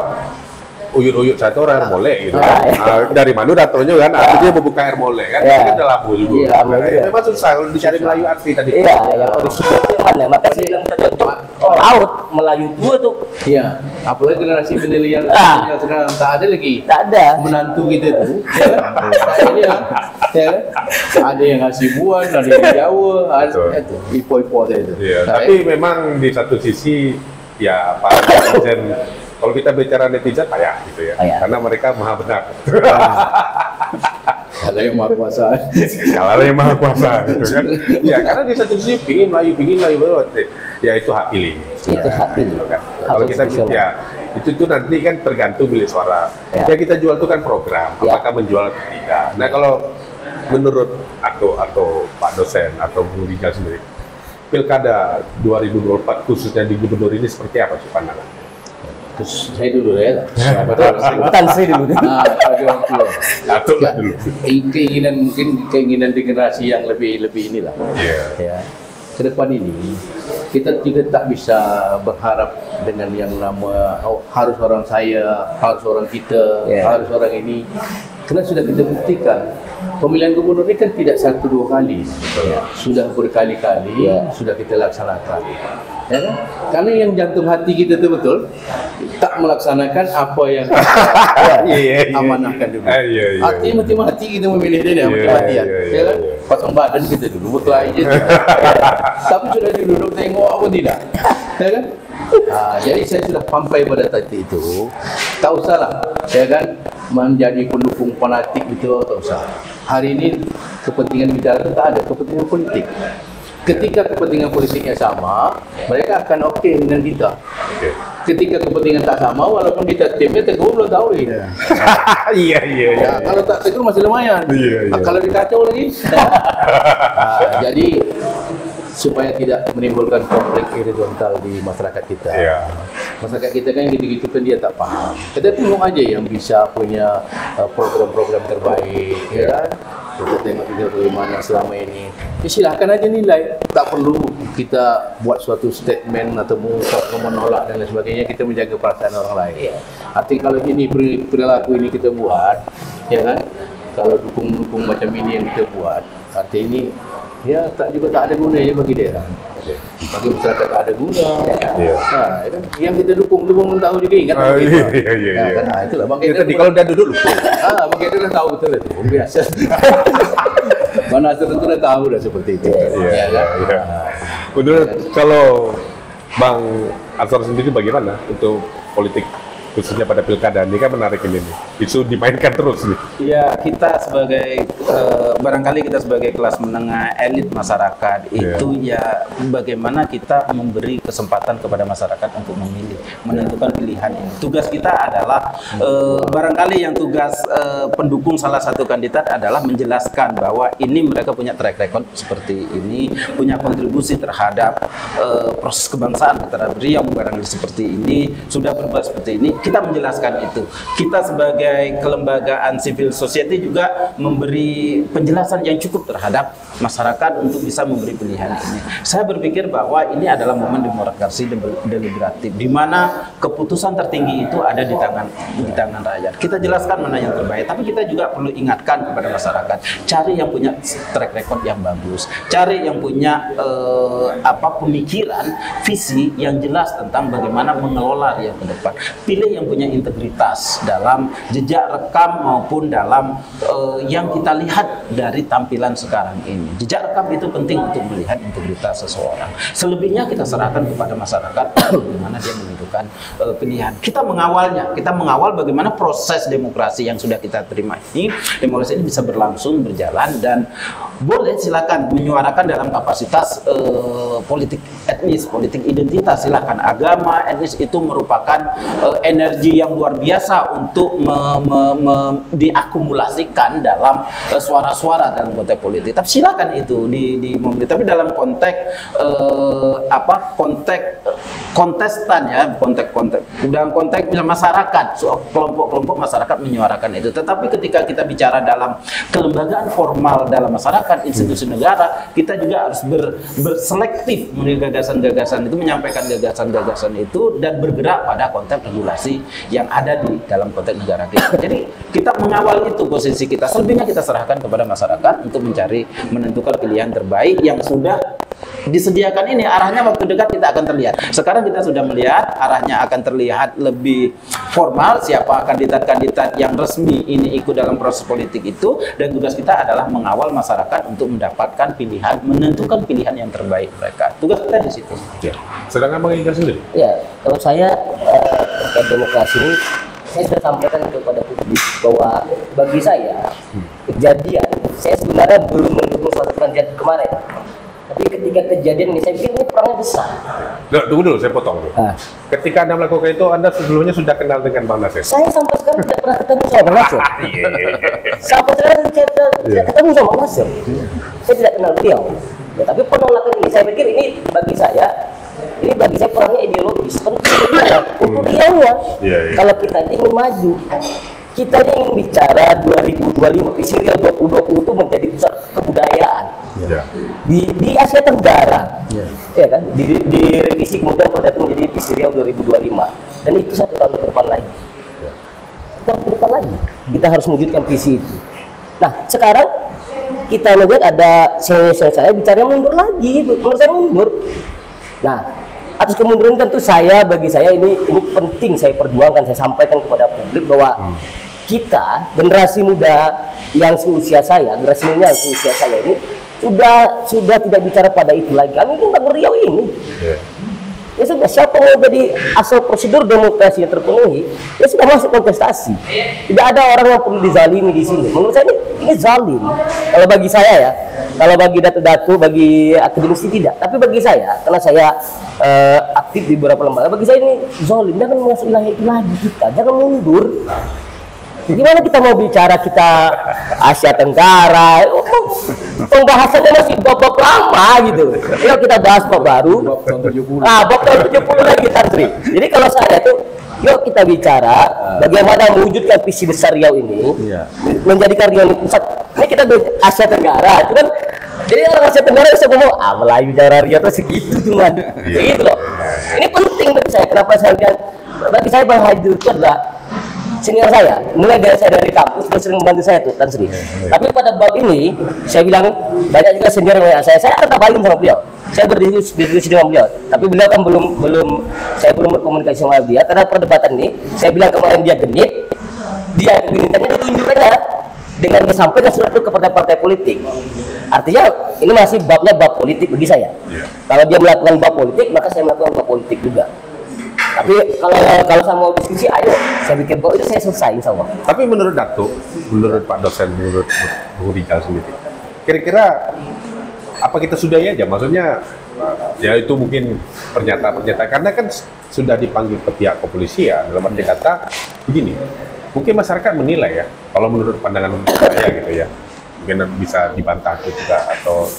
Speaker 1: uyut-uyut satu orang air molek gitu kan. Dari mana datangnya kan, dia membuka air molek kan, itu udah labu juga. Memang susah kalau dicari Melayu asli tadi.
Speaker 2: Yang original itu mana? Maka saya bilang tercontoh laut Melayu tua tuh.
Speaker 3: Iya, apalagi generasi penilaian yang sekarang tak ada lagi.
Speaker 2: Tak ada.
Speaker 3: Menantu kita tuh. Ada yang ngasih buan, ada yang Jawa, ada ipo-ipo itu.
Speaker 1: Tapi memang di satu sisi ya para netizen, kalau kita bicara netizen payah gitu ya, karena mereka maha benar.
Speaker 3: Kalau yang maha kuasa.
Speaker 1: Kalau yang maha kuasa gitu kan. Ya karena di satu sisi pingin Melayu banget. Ya itu hak pilih.
Speaker 2: Itu hak pilih.
Speaker 1: Kan. Kalau kita ya itu nanti kan tergantung bilik suara. Ya kita jual itu kan program, apakah menjual atau tidak. Nah kalau menurut atau Pak dosen atau Bung Rijal sendiri, pilkada 2024 khususnya di gubernur ini seperti apa sih pandangannya?
Speaker 3: Terus saya dulu ya.
Speaker 2: Bukan saya dulu.
Speaker 1: Datuk lah dulu.
Speaker 3: Keinginan di generasi yang lebih inilah. Ya. Ke depan ini kita juga tak bisa berharap dengan yang nama harus orang saya, harus orang kita, harus orang ini. Karena sudah kita buktikan pemilihan gubernur ini kan tidak 1-2 kali, sudah berkali-kali sudah kita laksanakan. Ya kan? Karena yang jantung hati kita itu betul tak melaksanakan apa yang amanahkan dulu. Hati mati-mati kita memilih dia mati-matian. Ya kan? Pasang badan kita dulu berkelahi je. Tapi sudah duduk tengok apa tidak. Ya kan? Jadi saya sudah sampai pada titik itu. Tak usahlah, ya kan, menjadi pendukung fanatik itu, tak usah. Hari ini kepentingan bicara itu tak ada, kepentingan politik. Ketika kepentingan politiknya sama, mereka akan oke dengan kita. Ketika kepentingan tak sama, walaupun kita timnya tegur belum tahu ini.
Speaker 1: Iya.
Speaker 3: Kalau tak tegur masih lumayan. Kalau dikacau lagi. Jadi supaya tidak menimbulkan konflik horizontal di masyarakat kita. Masyarakat kita kan gitu-gitu kan dia tak paham. Kita tengok aja yang bisa punya program-program terbaik, ya kan? Kita tengok juga bagaimana selama ini. Ya, silahkan aja nilai. Tak perlu kita buat suatu statement atau menolak dan lain sebagainya. Kita menjaga perasaan orang lain. Artinya kalau ini perilaku ini kita buat, ya kan? Kalau dukung-dukung macam ini yang kita buat, artinya ini ya tak ada gunanya bagi dia. Bagi masyarakat tak ada guna. Kan? Yang kita dukung tahu juga ingat. Itulah Bang Kadir.
Speaker 1: Kalau dia duduk lupa.
Speaker 3: Bang Kadir dah tahu betul itu. Biasa. Mana tentu dah tahu dah seperti itu.
Speaker 1: Menurut kalau Bang Ansor sendiri bagaimana untuk politik khususnya pada pilkada ini kan menarik ini nih, isu dimainkan terus nih.
Speaker 4: Ya, kita sebagai barangkali kita sebagai kelas menengah elit masyarakat itu ya bagaimana kita memberi kesempatan kepada masyarakat untuk memilih, menentukan pilihan ini. Tugas kita adalah barangkali yang tugas pendukung salah satu kandidat adalah menjelaskan bahwa ini mereka punya track record seperti ini, punya kontribusi terhadap proses kebangsaan terhadap Riau barangkali seperti ini, sudah berubah seperti ini. Kita menjelaskan itu. Kita sebagai kelembagaan civil society juga memberi penjelasan yang cukup terhadap masyarakat untuk bisa memberi pilihan ini. Saya berpikir bahwa ini adalah momen demokrasi deliberatif, di mana keputusan tertinggi itu ada di tangan rakyat. Kita jelaskan mana yang terbaik, tapi kita juga perlu ingatkan kepada masyarakat, cari yang punya track record yang bagus, cari yang punya pemikiran, visi yang jelas tentang bagaimana mengelola Riau ke depan. Pilih yang punya integritas dalam jejak rekam maupun dalam yang kita lihat dari tampilan sekarang ini. Jejak rekam itu penting untuk melihat integritas seseorang. Selebihnya kita serahkan kepada masyarakat bagaimana dia menentukan pilihan. Kita mengawal bagaimana proses demokrasi yang sudah kita terima ini. Demokrasi ini bisa berlangsung, berjalan, dan boleh silakan menyuarakan dalam kapasitas politik etnis, politik identitas. Silakan, agama, etnis itu merupakan energi yang luar biasa untuk diakumulasikan dalam suara-suara dalam konteks politik. Tapi silakan itu di mobil. Tapi dalam konteks kontestan ya, dalam konteks masyarakat, kelompok-kelompok masyarakat menyuarakan itu. Tetapi ketika kita bicara dalam kelembagaan formal dalam masyarakat, institusi negara, kita juga harus berselektif mengenai gagasan-gagasan itu, menyampaikan gagasan-gagasan itu, dan bergerak pada konteks regulasi yang ada di dalam konteks negara kita. Jadi kita mengawal itu posisi kita. Selebihnya kita serahkan kepada masyarakat untuk menentukan pilihan terbaik yang sudah disediakan ini. Arahnya waktu dekat kita akan terlihat. Sekarang kita sudah melihat arahnya akan terlihat lebih formal, siapa kandidat-kandidat yang resmi ini ikut dalam proses politik itu, dan tugas kita adalah mengawal masyarakat untuk mendapatkan pilihan, menentukan pilihan yang terbaik mereka. Tugas kita di situ.
Speaker 1: Sedangkan Bang Ika sendiri?
Speaker 2: Ya, kalau saya terkait demokrasi ini, saya sudah sampaikan kepada publik bahwa bagi saya kejadian, saya sebenarnya belum mendukung suatu kandidat kemarin. Tapi ketika kejadian ini, saya pikir ini perangnya besar.
Speaker 1: Tunggu dulu, saya potong dulu. Ketika Anda melakukan itu, Anda sebelumnya sudah kenal dengan Bang Nasir?
Speaker 2: Saya sampai sekarang tidak pernah ketemu sama Bang Nasir. Sampai sekarang saya tidak ketemu sama Bang Nasir. Saya tidak kenal beliau. Ya, tapi penolakan ini, saya pikir ini bagi saya perangnya ideologis. Untuk dianya, kalau kita ingin maju, kita ingin bicara 2025, visi Riau 2020 itu menjadi pusat kebudayaan di Asia Tenggara, ya kan? Di revisi kemudian pada menjadi visi Riau 2025, dan itu 1 tahun ke depan lagi. Kita harus mewujudkan visi itu. Nah, sekarang kita melihat ada saya bicara mundur lagi, menurut saya mundur. Nah, atas kemunduran tentu bagi saya ini penting saya perjuangkan, saya sampaikan kepada publik bahwa kita generasi muda yang seusia saya, generasi muda yang seusia saya ini sudah tidak bicara pada itu lagi. Kami tentang Riau ini. Ya sudah, siapa mau jadi asal prosedur demokrasi yang terpenuhi, ya sudah masuk kontestasi. Tidak ada orang yang perlu dizalimi di sini. Menurut saya ini zalim. Kalau bagi saya ya, kalau bagi datu-datu, bagi akademisi tidak. Tapi bagi saya, karena saya aktif di beberapa lembaga, bagi saya ini zalim. Jangan masuk wilayah itu lagi kita, jangan mundur. Gimana kita mau bicara kita Asia Tenggara? Pembahasannya masih bab lama gitu. Yuk kita bahas bab baru. Bab tahun 70. Bab tahun 70 lagi Tantri. Jadi kalau saya tuh, yuk kita bicara bagaimana mewujudkan visi besar Riau ini, menjadikan Riau ini pusat. Ini kita di Asia Tenggara, itu kan. Jadi orang Asia Tenggara bisa ngomong, Melayu cara Riau tuh segitu cuman. Gitu loh. Ini penting bagi saya. Kenapa saya bilang? Bagi saya Bang Haidir itu adalah senior saya, mulai dari saya dari kampus, dia sering membantu saya tuh, Tan Sri. Tapi pada bab ini, saya bilang banyak juga senior yang saya tetap baik sama beliau. Saya berdiskusi dengan beliau, tapi beliau kan saya belum berkomunikasi sama dia karena perdebatan ini. Saya bilang kemarin dia genit, dia genitnya ditunjukkannya dengan menyampaikan surat itu kepada partai politik. Artinya ini masih babnya bab politik bagi saya. Kalau dia melakukan bab politik, maka saya melakukan bab politik juga. Tapi kalau saya mau diskusi, ayo saya bikin kok itu saya selesai insya Allah.
Speaker 1: Tapi menurut Datuk, menurut Pak dosen, menurut Bung Rijal sendiri, kira-kira apa kita sudahi aja? Maksudnya ya itu mungkin pernyataan karena kan sudah dipanggil ke pihak kepolisian. Dalam arti kata begini, mungkin masyarakat menilai ya, kalau menurut pandangan saya gitu ya, mungkin bisa dibantah juga atau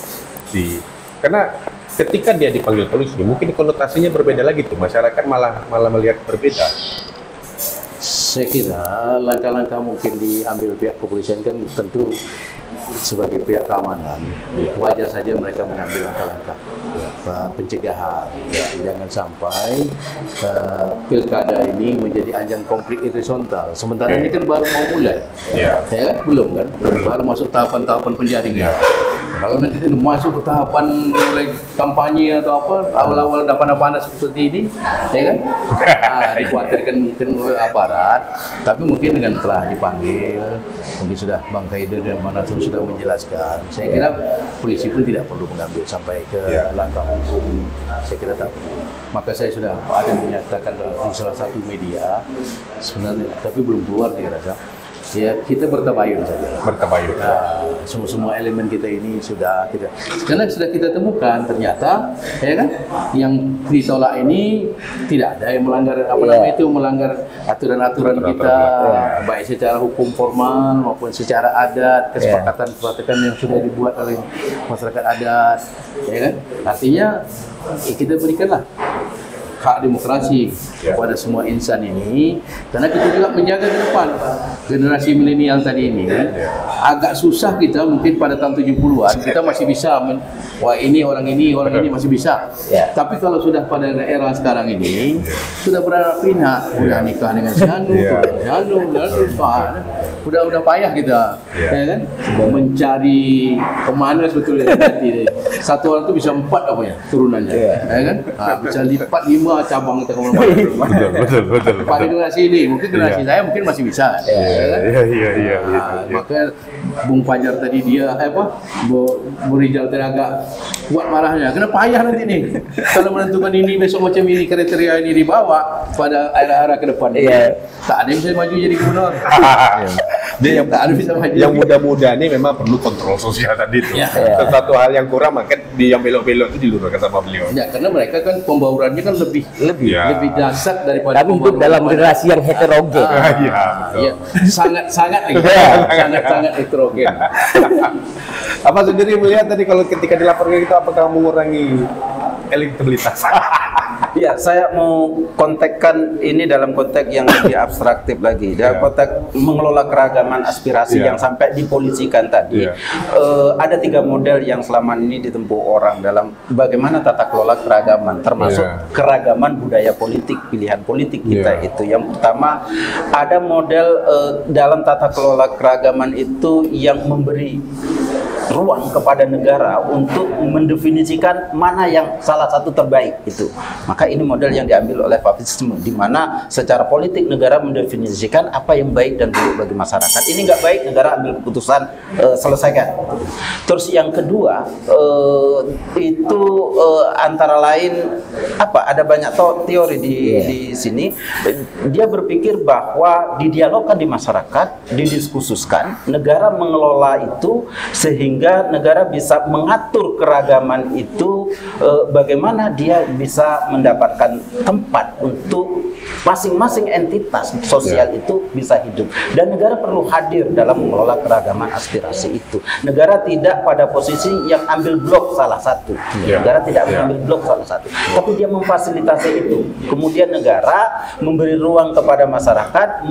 Speaker 1: karena ketika dia dipanggil polisi, mungkin konotasinya berbeda lagi tuh, masyarakat malah melihat berbeda.
Speaker 3: Saya kira langkah-langkah mungkin diambil pihak kepolisian kan tentu sebagai pihak keamanan, wajar saja mereka mengambil langkah-langkah pencegahan. Jangan sampai pilkada ini menjadi ajang konflik horizontal. Sementara ini kan baru mau mulai, ya kan? Belum kan? Baru masuk tahapan-tahapan penjaringan. Kalau nanti masuk ke tahapan mulai kampanye atau apa, awal-awal panas seperti ini, ya kan? Dikhawatirkan mungkin oleh aparat, tapi mungkin dengan telah dipanggil, mungkin sudah Bang Haidir dan Mana sudah menjelaskan. Saya kira polisi pun tidak perlu mengambil sampai ke langkah hukum. Saya kira tak. Maka saya sudah ada menyatakan dalam salah satu media sebenarnya, tapi belum keluar dia rasa. Ya kita bertabayun saja.
Speaker 1: Bertabayun.
Speaker 3: Nah, semua elemen kita ini karena sudah kita temukan ternyata, ya kan, yang ditolak ini tidak ada yang melanggar melanggar aturan-aturan kita, baik secara hukum formal maupun secara adat, kesepakatan yang sudah dibuat oleh masyarakat adat, ya kan. Artinya kita berikanlah hak demokrasi kepada semua insan ini, karena kita juga menjaga ke depan generasi milenial tadi ini. Agak susah kita mungkin pada tahun 70-an kita masih bisa wah ini orang ini masih bisa. Tapi kalau sudah pada era sekarang ini sudah beranak pinak, udah nikah dengan udah payah kita, ya kan, mencari kemana sebetulnya nanti satu orang itu bisa 4 turunannya, ya kan, bisa lipat 5 cabang kita kemana-mana. Betul. Pada generasi ini, mungkin generasi saya mungkin masih bisa. Iya. Maka Bung Fajar tadi Bung Rijal tadi agak kuat marahnya. Karena payah nanti nih kalau menentukan ini besok macam ini, kriteria ini dibawa pada arah ke depan. Tak ada yang bisa maju jadi gubernur.
Speaker 1: Dia yang muda-muda ini memang perlu kontrol sosial tadi itu. Sesuatu hal yang kurang maka yang belok-belok itu diluruskan sama beliau.
Speaker 3: Ya, karena mereka kan pembaurannya kan lebih dahsyat daripada
Speaker 2: kami hidup dalam generasi yang heterogen.
Speaker 3: Sangat heterogen.
Speaker 1: Apa sendiri melihat tadi kalau ketika dilaporkan itu apakah mengurangi elektabilitas?
Speaker 4: Ya, saya mau kontekkan ini dalam konteks yang lebih abstraktif lagi. Dalam konteks mengelola keragaman aspirasi yang sampai dipolisikan tadi. Ada 3 model yang selama ini ditempuh orang dalam bagaimana tata kelola keragaman, termasuk keragaman budaya politik, pilihan politik kita itu. Yang pertama, ada model dalam tata kelola keragaman itu yang memberi ruang kepada negara untuk mendefinisikan mana yang salah satu terbaik itu. Maka ini model yang diambil oleh Favisisme, di mana secara politik negara mendefinisikan apa yang baik dan buruk bagi masyarakat. Ini nggak baik, negara ambil keputusan, selesaikan. Terus yang kedua itu antara lain apa? Ada banyak teori di sini. Dia berpikir bahwa didialogkan di masyarakat, didiskususkan, negara mengelola itu sehingga negara bisa mengatur keragaman itu, bagaimana dia bisa mendapatkan tempat untuk masing-masing entitas sosial itu bisa hidup, dan negara perlu hadir dalam mengelola keragaman aspirasi itu. Negara tidak pada posisi yang ambil blok salah satu, negara tidak mengambil blok salah satu, tapi dia memfasilitasi itu. Kemudian negara memberi ruang kepada masyarakat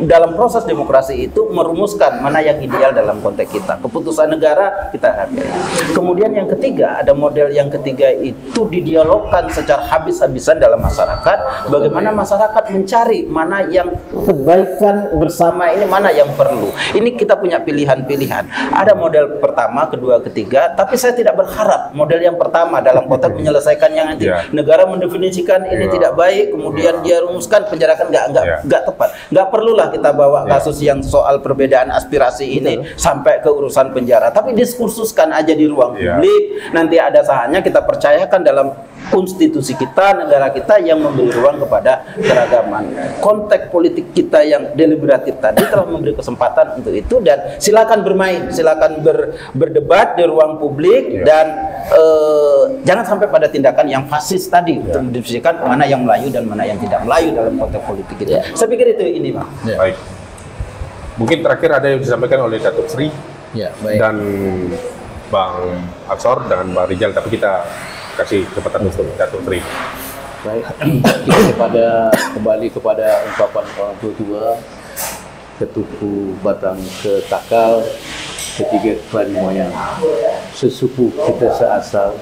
Speaker 4: dalam proses demokrasi itu merumuskan mana yang ideal dalam konteks kita. Keputusan negara kita hargai. Kemudian yang ketiga, ada model yang ketiga itu didialogkan secara habis-habisan dalam masyarakat. Bagaimana masyarakat mencari mana yang kebaikan bersama ini, mana yang perlu. Ini kita punya pilihan-pilihan. Ada model pertama, kedua, ketiga, tapi saya tidak berharap model yang pertama dalam konteks menyelesaikan yang nanti negara mendefinisikan ini tidak baik, kemudian dia rumuskan penjarakan, nggak tepat. Nggak perlulah kita bawa kasus yang soal perbedaan aspirasi ini sampai ke urusan penjara, tapi diskursuskan aja di ruang publik. Nanti ada saatnya kita percayakan dalam konstitusi kita, negara kita yang memberi ruang kepada keragaman. Konteks politik kita yang deliberatif tadi telah memberi kesempatan untuk itu, dan silakan bermain, silakan berdebat di ruang publik, dan jangan sampai pada tindakan yang fasis tadi untuk mendefinisikan mana yang Melayu dan mana yang tidak Melayu dalam konteks politik itu. Saya pikir itu ini, Bang.
Speaker 1: Baik. Mungkin terakhir ada yang disampaikan oleh Datuk Sri dan Bang Ansor dan Bang Rijal, tapi kita kasih kesempatan untuk Datuk Sri.
Speaker 3: Baik, kita kembali kepada ungkapan orang tua, ketuku batang ke takal, ketiga kali moyang, sesuku kita seasal,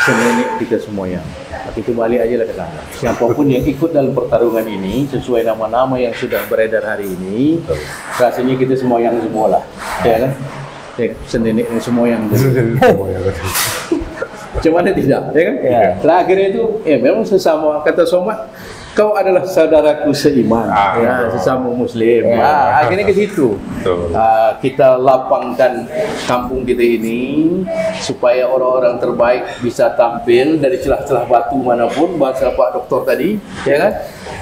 Speaker 3: senenek kita semoyang. Tapi kembali aja lah ke sana. Siapapun yang ikut dalam pertarungan ini, sesuai nama-nama yang sudah beredar hari ini, rasanya kita semoyang semua lah, ya kan? Senenek semoyang. Cuman tidak, ya kan? Terakhir itu, memang sesama, kata Somad, kau adalah saudaraku seiman, sesama Muslim. Akhirnya ke situ. Kita lapangkan kampung kita ini supaya orang-orang terbaik bisa tampil dari celah-celah batu manapun, bahasa Pak Doktor tadi, ya kan?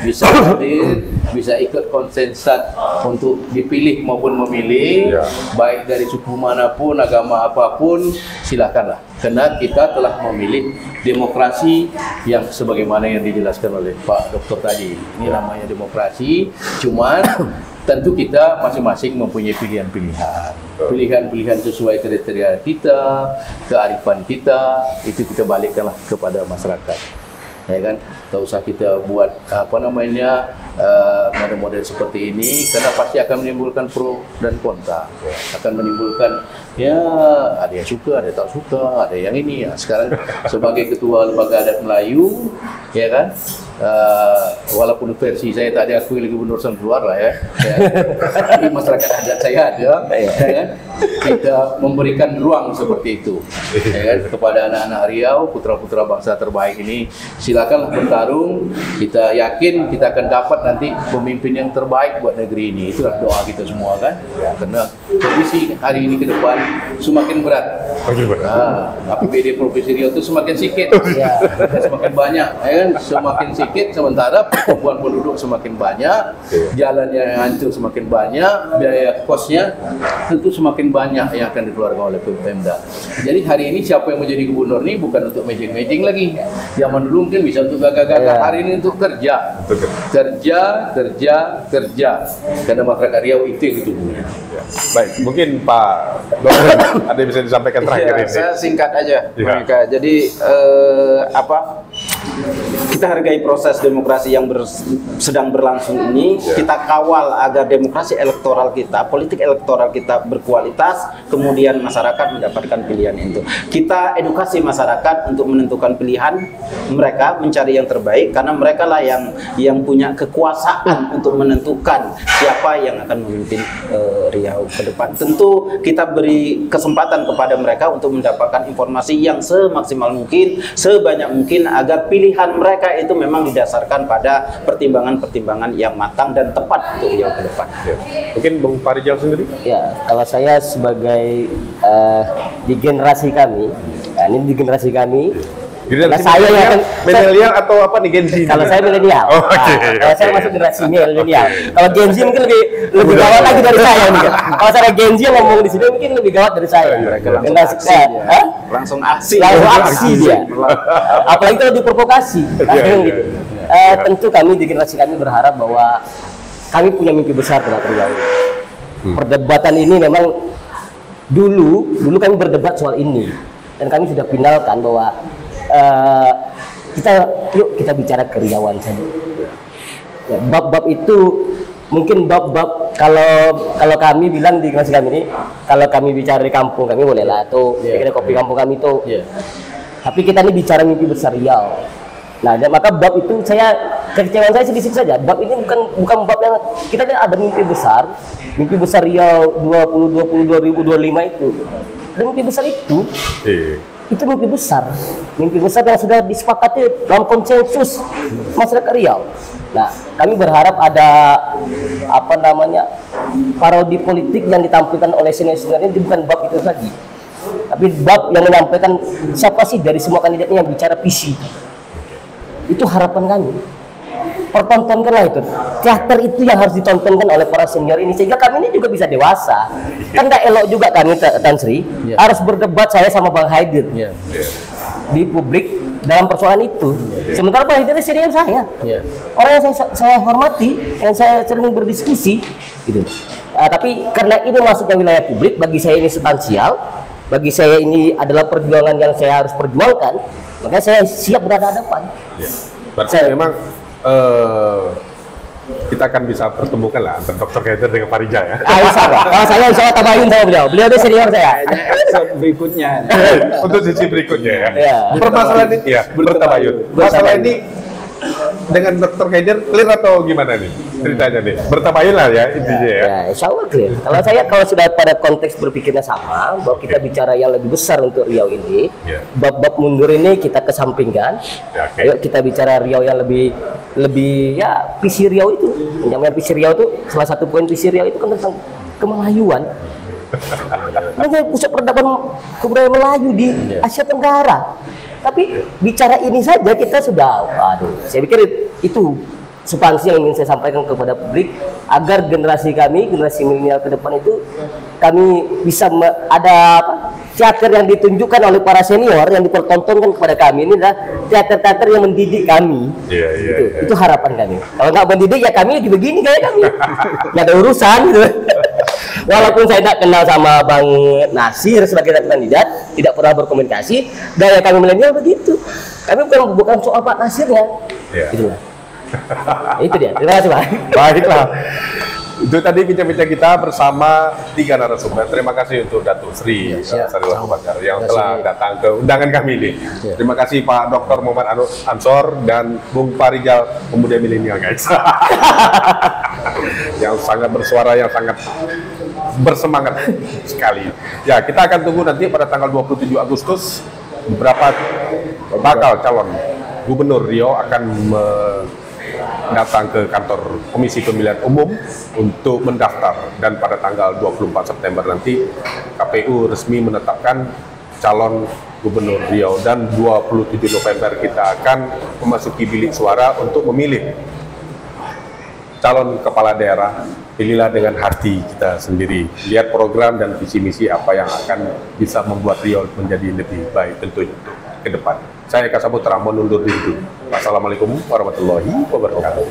Speaker 3: Bisa hadir, bisa ikut konsensat untuk dipilih maupun memilih, baik dari suku manapun, agama apapun, silakanlah. Karena kita telah memilih demokrasi yang sebagaimana yang dijelaskan oleh Pak Doktor tadi. Ini namanya demokrasi, cuman tentu kita masing-masing mempunyai pilihan-pilihan. Pilihan-pilihan sesuai kriteria kita, kearifan kita, itu kita balikkanlah kepada masyarakat. Ya kan, tak usah kita buat model-model seperti ini, karena pasti akan menimbulkan pro dan kontra, akan menimbulkan ada yang suka, ada yang tak suka, ada yang ini. Sekarang sebagai ketua lembaga adat Melayu, ya kan, walaupun versi saya tak diakui lagi Gubernur keluar lah tapi masyarakat adat saya ada, ya kan, kita memberikan ruang seperti itu, ya kan, kepada anak-anak Riau, putra-putra bangsa terbaik ini. Silakanlah bertarung. Kita yakin kita akan dapat nanti pemimpin yang terbaik buat negeri ini. Itulah doa kita semua kan. Karena kondisi hari ini ke depan semakin berat. APBD Provinsi Riau itu semakin sedikit, semakin banyak, ya kan? Semakin sedikit, sementara pertumbuhan penduduk semakin banyak, jalan yang hancur semakin banyak, biaya kosnya tentu semakin banyak yang akan dikeluarkan oleh Pemda. Jadi hari ini siapa yang menjadi gubernur ini bukan untuk mejing-mejing lagi. Zaman dulu mungkin bisa untuk gagah-gagah, hari ini untuk kerja. Kerja. Karena masyarakat Riau itu yang ditunggu.
Speaker 1: Baik, mungkin Pak Dokter ada yang bisa disampaikan terakhir ini.
Speaker 4: Saya singkat aja, mereka. Jadi kita hargai proses demokrasi yang sedang berlangsung ini. Kita kawal agar demokrasi elektoral kita, politik elektoral kita berkualitas, kemudian masyarakat mendapatkan pilihan itu. Kita edukasi masyarakat untuk menentukan pilihan mereka, mencari yang terbaik, karena mereka lah yang punya kekuasaan untuk menentukan siapa yang akan memimpin Riau ke depan. Tentu kita beri kesempatan kepada mereka untuk mendapatkan informasi yang semaksimal mungkin, sebanyak mungkin, agar pilihan mereka itu memang didasarkan pada pertimbangan-pertimbangan yang matang dan tepat untuk Riau ke depan.
Speaker 1: Ya. Mungkin Bung Farijal sendiri?
Speaker 2: Ya, kalau saya sebagai di generasi kami, ini di generasi kami,
Speaker 1: Generasi
Speaker 2: saya yang
Speaker 1: milenial atau apa nih, Gen Z?
Speaker 2: Kalau saya milenial.
Speaker 1: Oh, okay,
Speaker 2: kalau saya masuk generasi milenial. Kalau Gen Z mungkin lebih gawat lagi dari saya nih. Kalau saya Gen Z yang ngomong di sini mungkin lebih gawat dari saya. Generasi saya,
Speaker 4: langsung aksi
Speaker 2: dia. Apalagi kalau diprovokasi, gitu. Tentu kami di generasi kami berharap bahwa kami punya mimpi besar dalam Riau. Perdebatan ini memang dulu kami berdebat soal ini, dan kami sudah finalkan bahwa yuk kita bicara keriauan saja. Ya, bab-bab itu mungkin bab-bab kalau kami bilang di generasi kami ini, kalau kami bicara di kampung kami boleh lah, atau bikin kopi kampung kami itu. Tapi kita ini bicara mimpi besar Riau. Nah, dan maka bab itu kekecewaan saya sedikit saja. Bab ini bukan bab yang kita ada mimpi besar Riau 2025 itu. Dan mimpi besar itu. Itu mimpi besar yang sudah disepakati dalam konsensus masyarakat Riau. Nah, kami berharap ada parodi politik yang ditampilkan oleh senior-senior ini bukan bab itu lagi, tapi bab yang menyampaikan siapa sih dari semua kandidatnya yang bicara visi. Itu harapan kami. Pertontonkanlah itu, teater itu yang harus ditontonkan oleh para senior ini, sehingga kami ini juga bisa dewasa. Kan nggak elok juga kami, Tan Sri, harus berdebat saya sama Bang Haidir di publik dalam persoalan itu. Sementara Bang Haidir senior saya, orang yang saya hormati, yang saya sering berdiskusi, gitu. Tapi karena ini masuknya wilayah publik, bagi saya ini substansial, bagi saya ini adalah perjuangan yang saya harus perjuangkan, maka saya siap berhadapan.
Speaker 1: Berarti memang kita akan bisa pertemukan lah antara Dr. Haidir dengan Farijal ya.
Speaker 2: Kalau saya insya Allah tabayun sama beliau dia senior saya.
Speaker 4: Berikutnya.
Speaker 1: Untuk sisi berikutnya ya. Permasalahan ini bertabayun. Masalah ini dengan Dr. Haidir clear atau gimana nih ceritanya nih? Bertabayun lah ya intinya ya.
Speaker 2: Ya, insya Allah clear. Kalau sudah pada konteks berpikirnya sama, bahwa kita bicara yang lebih besar untuk Riau ini, bab-bab mundur ini kita kesampingkan. Ayo kita bicara Riau yang lebih ya, visi Riau itu. Namanya visi Riau itu, salah satu poin visi Riau itu kan tentang kemelayuan. Namanya pusat peradaban kebudayaan Melayu di Asia Tenggara. Tapi bicara ini saja kita sudah, saya pikir itu substansi yang ingin saya sampaikan kepada publik, agar generasi milenial ke depan itu kami bisa ada teater yang ditunjukkan oleh para senior yang dipertontonkan kepada kami ini adalah teater-teater yang mendidik kami. Itu harapan kami. Kalau nggak mendidik ya kami begini kayak kami, nggak ada urusan gitu. Walaupun saya tidak kenal sama Bang Nasir sebagai kandidat, tidak pernah berkomunikasi, gaya kami milenial begitu. Kami bukan soal Pak Nasirnya. Gitu. Itu dia. Terima kasih Pak.
Speaker 1: Baiklah. Itu tadi bincang-bincang kita bersama 3 narasumber. Terima kasih untuk Datuk Sri Sariwan Bakar yang telah datang ke undangan kami ini. Terima kasih Pak Dr. Muhammad Ansor dan Bung Farijal, pemuda milenial guys. Yang sangat bersuara, yang sangat bersemangat sekali. Ya, kita akan tunggu nanti pada tanggal 27 Agustus beberapa bakal calon gubernur Riau akan datang ke kantor Komisi Pemilihan Umum untuk mendaftar, dan pada tanggal 24 September nanti KPU resmi menetapkan calon gubernur Riau, dan 27 November kita akan memasuki bilik suara untuk memilih calon kepala daerah. Pilihlah dengan hati kita sendiri, lihat program dan visi misi apa yang akan bisa membuat Riau menjadi lebih baik tentunya ke depan. Saya Eka Saputra, mundur diri dulu. Wassalamualaikum warahmatullahi wabarakatuh.